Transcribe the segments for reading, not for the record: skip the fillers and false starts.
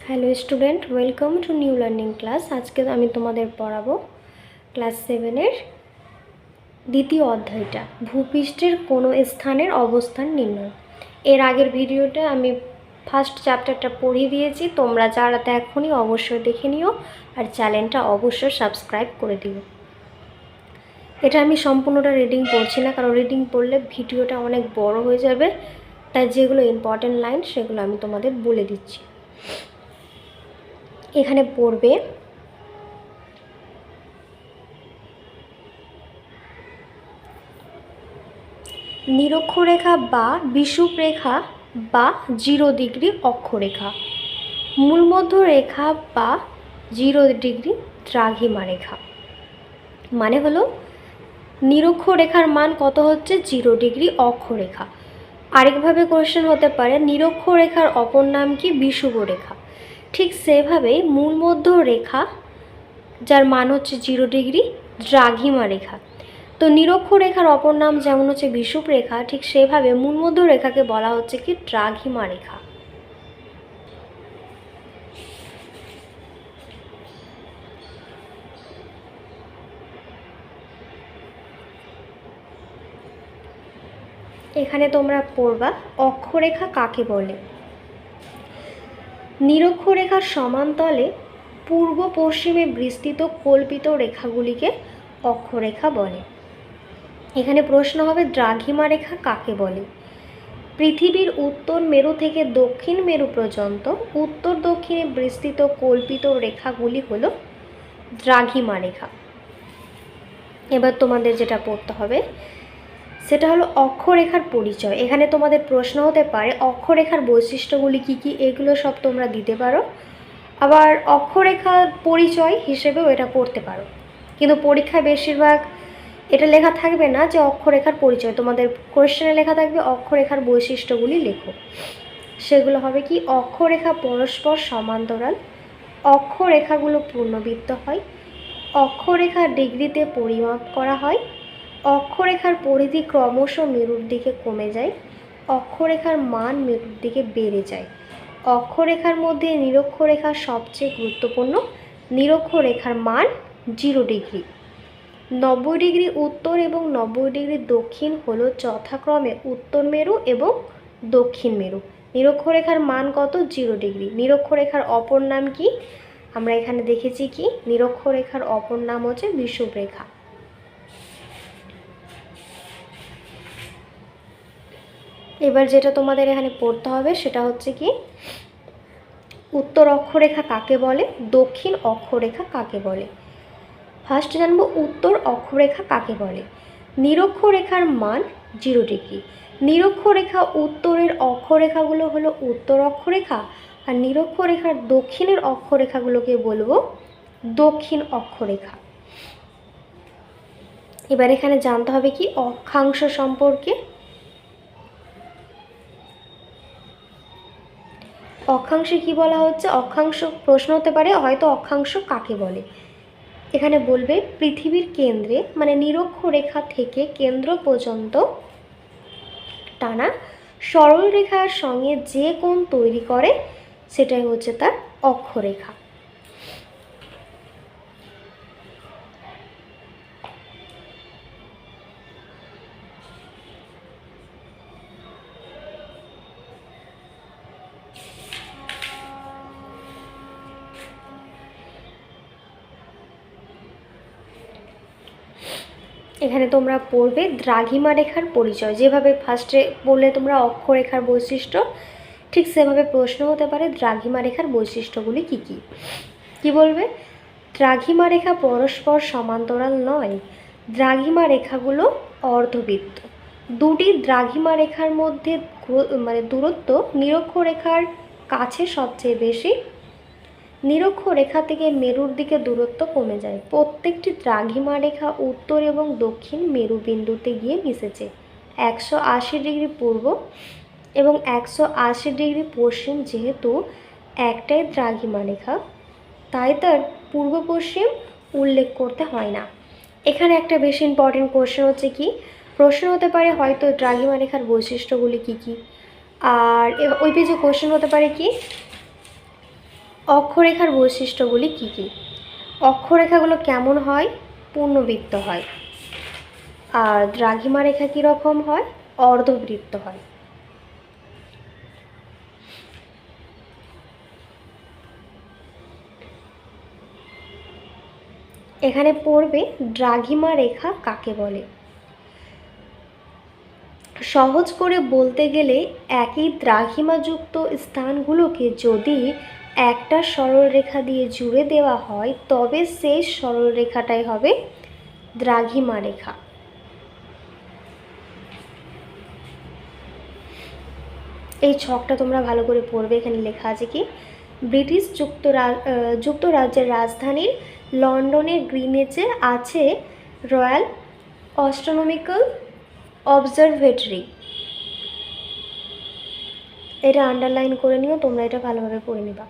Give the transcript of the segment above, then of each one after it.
Hello student, welcome to new learning class. আজকে আমি তোমাদের পড়াবো ক্লাস 7-এর দ্বিতীয় অধ্যায়টা, ভূপৃষ্ঠের কোনো স্থানের অবস্থান নির্ণয়। এর আগের ভিডিওতে আমি ফার্স্ট চ্যাপ্টারটা পড়িয়ে দিয়েছি, তোমরা যারা দেখোনি অবশ্যই দেখে নিও আর চ্যানেলটা অবশ্যই সাবস্ক্রাইব করে দিও। এটা আমি সম্পূর্ণটা রিডিং পড়ছি না, কারণ রিডিং পড়লে ভিডিওটা অনেক বড় হয়ে যাবে, তাই যেগুলো ইম্পর্টেন্ট লাইন সেগুলো আমি তোমাদের বলে দিচ্ছি। এখানে পড়বে নিরক্ষরেখা বা বিষুবরেখা বা 0 ডিগ্রি অক্ষরেখা, মূলমধ্য রেখা বা 0 ডিগ্রি দ্রাঘিমা রেখা। মানে হলো নিরক্ষরেখার মান কত হচ্ছে 0 ডিগ্রি অক্ষরেখা। আরেকভাবে কোশ্চেন হতে পারে নিরক্ষরেখার অপর নাম কি বিষুবরেখা। ঠিক সেভাবেই মূলমধ্য রেখা যার মান হচ্ছে 0 ডিগ্রি দ্রাঘিমা রেখা। তো নিরক্ষরেখার অপর নাম যেমন হচ্ছে বিষুবরেখা, ঠিক সেভাবে মূলমধ্য রেখাকে বলা হচ্ছে কি দ্রাঘিমা রেখা। এখানে তোমরা পড়বা অক্ষরেখা কাকে বলে। নিরক্ষরেখার সমান্তলে পূর্ব পশ্চিমে বিস্তৃত কল্পিত রেখাগুলিকে অক্ষরেখা বলে। এখানে প্রশ্ন হবে দ্রাঘিমা রেখা কাকে বলে। পৃথিবীর উত্তর মেরু থেকে দক্ষিণ মেরু পর্যন্ত উত্তর দক্ষিণে বিস্তৃত কল্পিত রেখাগুলি হলো দ্রাঘিমা রেখা। এবার তোমাদের যেটা পড়তে হবে সেটা হলো অক্ষরেখার পরিচয়। এখানে তোমাদের প্রশ্ন হতে পারে অক্ষরেখার বৈশিষ্ট্যগুলি কী কী, এগুলো সব তোমরা দিতে পারো। আবার অক্ষরেখার পরিচয় হিসেবেও এটা পড়তে পারো, কিন্তু পরীক্ষায় বেশিরভাগ এটা লেখা থাকবে না যে অক্ষরেখার পরিচয়, তোমাদের কোয়েশ্চেনে লেখা থাকবে অক্ষরেখার বৈশিষ্ট্যগুলি লেখো। সেগুলো হবে কি অক্ষরেখা পরস্পর সমান্তরাল, অক্ষরেখাগুলো পূর্ণবৃত্ত হয়, অক্ষরেখার ডিগ্রিতে পরিমাপ করা হয়, অক্ষরেখার পরিধি ক্রমশ মেরুর দিকে কমে যায়, অক্ষরেখার মান মেরুর দিকে বেড়ে যায়। অক্ষরেখার মধ্যে নিরক্ষরেখা সবচেয়ে গুরুত্বপূর্ণ, নিরক্ষরেখার মান 0 ডিগ্রি। 90 ডিগ্রি উত্তর এবং 90 ডিগ্রি দক্ষিণ হলো যথাক্রমে উত্তর মেরু এবং দক্ষিণ মেরু। নিরক্ষরেখার মান কত 0 ডিগ্রি। নিরক্ষরেখার অপর নাম কি আমরা এখানে দেখেছি কি, নিরক্ষরেখার অপর নাম হচ্ছে বিষুবরেখা। এবার যেটা তোমাদের এখানে পড়তে হবে সেটা হচ্ছে কি উত্তর অক্ষরেখা কাকে বলে, দক্ষিণ অক্ষরেখা কাকে বলে। ফার্স্ট জানবো উত্তর অক্ষরেখা কাকে বলে। নিরক্ষরেখার মান 0 ডিগ্রি। নিরক্ষরেখা উত্তরের অক্ষরেখাগুলো হলো উত্তর অক্ষরেখা, আর নিরক্ষরেখার দক্ষিণের অক্ষরেখাগুলোকে বলবো দক্ষিণ অক্ষরেখা। এবার এখানে জানতে হবে কি অক্ষাংশ সম্পর্কে। অক্ষাংশে কি বলা হচ্ছে, অক্ষাংশ প্রশ্ন হতে পারে হয়তো অক্ষাংশ কাকে বলে। এখানে বলবে পৃথিবীর কেন্দ্রে মানে নিরক্ষরেখা থেকে কেন্দ্র পর্যন্ত টানা সরল রেখার সঙ্গে যে কোণ তৈরি করে সেটাই হচ্ছে তার অক্ষরেখা। এখানে তোমরা পড়বে দ্রাঘিমা রেখার পরিচয়। যেভাবে ফার্স্টে বললে তোমরা অক্ষরেখার বৈশিষ্ট্য, ঠিক সেভাবে প্রশ্ন হতে পারে দ্রাঘিমা রেখার বৈশিষ্ট্যগুলি কী কী। কী বলবে, দ্রাঘিমা রেখা পরস্পর সমান্তরাল নয়, দ্রাঘিমা রেখাগুলো অর্ধবৃত্ত। দুটি দ্রাঘিমা রেখার মধ্যে দূরত্ব নিরক্ষরেখার কাছে সবচেয়ে বেশি, নিরক্ষরেখা থেকে মেরুর দিকে দূরত্ব কমে যায়। প্রত্যেকটি দ্রাঘিমা রেখা উত্তর এবং দক্ষিণ মেরু বিন্দুতে গিয়ে মিশেছে। 180 ডিগ্রি পূর্ব এবং 180 ডিগ্রি পশ্চিম যেহেতু একটাই দ্রাঘিমা রেখা, তাই তার পূর্ব পশ্চিম উল্লেখ করতে হয় না। এখানে একটা বেশি ইম্পর্টেন্ট কোশ্চেন হচ্ছে কি, প্রশ্ন হতে পারে হয়তো দ্রাঘিমা রেখার বৈশিষ্ট্যগুলি কী কী, আর ওই পেজে কোশ্চেন হতে পারে কি অক্ষরেখার বৈশিষ্ট্যগুলি কী কী? অক্ষরেখাগুলো কেমন হয়? পূর্ণবৃত্ত হয়। আর দ্রাঘিমা রেখা কীরকম হয়? অর্ধবৃত্ত হয়। এখানে পড়বে দ্রাঘিমা রেখা কাকে বলে। সহজ করে বলতে গেলে একই দ্রাঘিমাযুক্ত স্থানগুলোকে যদি একটা সরলরেখা দিয়ে জুড়ে দেওয়া হয় তবে সেই সরলরেখাটাই হবে দ্রাঘিমা রেখা। এই ছকটা তোমরা ভালো করে পড়বে। এখানে লেখা আছে কি, ব্রিটিশ যুক্তরাজ্যের রাজধানীর লন্ডনের গ্রিনিচে আছে রয়্যাল অ্যাস্ট্রোনমিক্যাল অবজারভেটরি। এটা আন্ডারলাইন করে নিও, তোমরা এটা ভালোভাবে পড়ে নিবা।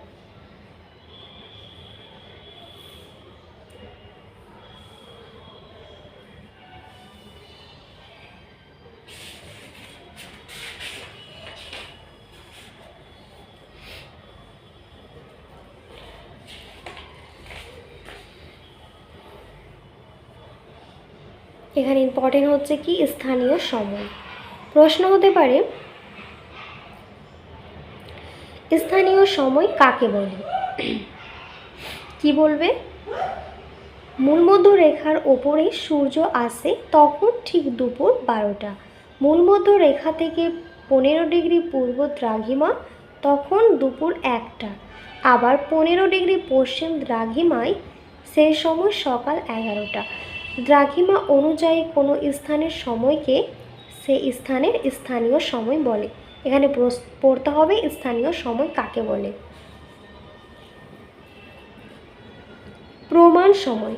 এখানে ইম্পর্টেন্ট হচ্ছে কি, স্থানীয় সময়। প্রশ্ন হতে পারে স্থানীয় সময় কাকে বলে। কি বলবে? মূলমধ্য রেখার ওপরে সূর্য আসে তখন ঠিক দুপুর 12টা। মূলমধ্য রেখা থেকে 15 ডিগ্রি পূর্ব দ্রাঘিমা তখন দুপুর 1টা। আবার 15 ডিগ্রি পশ্চিম দ্রাঘিমায় সেই সময় সকাল 11টা। দ্রাঘিমা অনুযায়ী কোনো স্থানের সময়কে সেই স্থানের স্থানীয় সময় বলে। এখানে পড়তে হবে স্থানীয় সময় কাকে বলে। প্রমাণ সময়।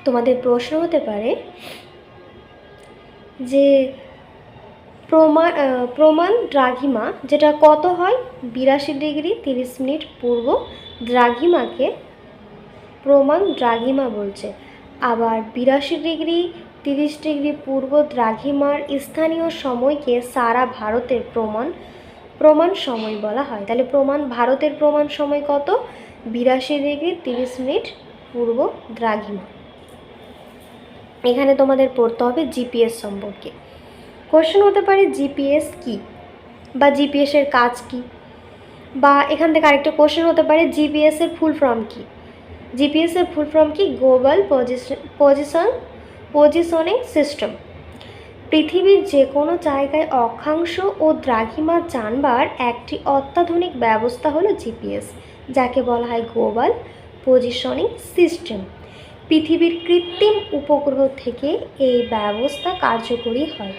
তোমাদের প্রশ্ন হতে পারে যে প্রমাণ দ্রাঘিমা যেটা কত হয়? 82 ডিগ্রি 30 মিনিট পূর্ব দ্রাঘিমাকে প্রমাণ দ্রাঘিমা বলছে। আবার 82 ডিগ্রি 30 ডিগ্রি পূর্ব দ্রাঘিমার স্থানীয় সময়কে সারা ভারতের প্রমাণ সময় বলা হয়। তাহলে ভারতের প্রমাণ সময় কত? 82 ডিগ্রি 30 মিনিট পূর্ব দ্রাঘিমা। এখানে তোমাদের পড়তে হবে জিপিএস সম্পর্কে। কোশ্চেন হতে পারে জিপিএস কি, বা জিপিএসের কাজ কি, বা এখান থেকে আরেকটা কোশ্চেন হতে পারে জিপিএসের ফুল ফর্ম কি। জিপিএসের ফুল ফর্ম কি? Global positioning system. পৃথিবীর যে কোনো জায়গায় অক্ষাংশ ও দ্রাঘিমা জানবার একটি অত্যাধুনিক ব্যবস্থা হলো জিপিএস, যাকে বলা হয় গ্লোবাল পজিশনিং সিস্টেম। পৃথিবীর কৃত্রিম উপগ্রহ থেকে এই ব্যবস্থা কার্যকরী হয়।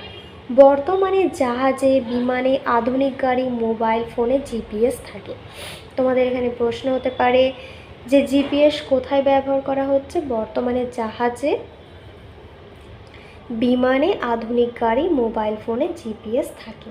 বর্তমানে জাহাজে, বিমানে, আধুনিক গাড়ি, মোবাইল ফোনে জিপিএস থাকে। তোমাদের এখানে প্রশ্ন হতে পারে যে জিপিএস কোথায় ব্যবহার করা হচ্ছে? বর্তমানে জাহাজে, বিমানে, আধুনিক গাড়ি, মোবাইল ফোনে জিপিএস থাকে।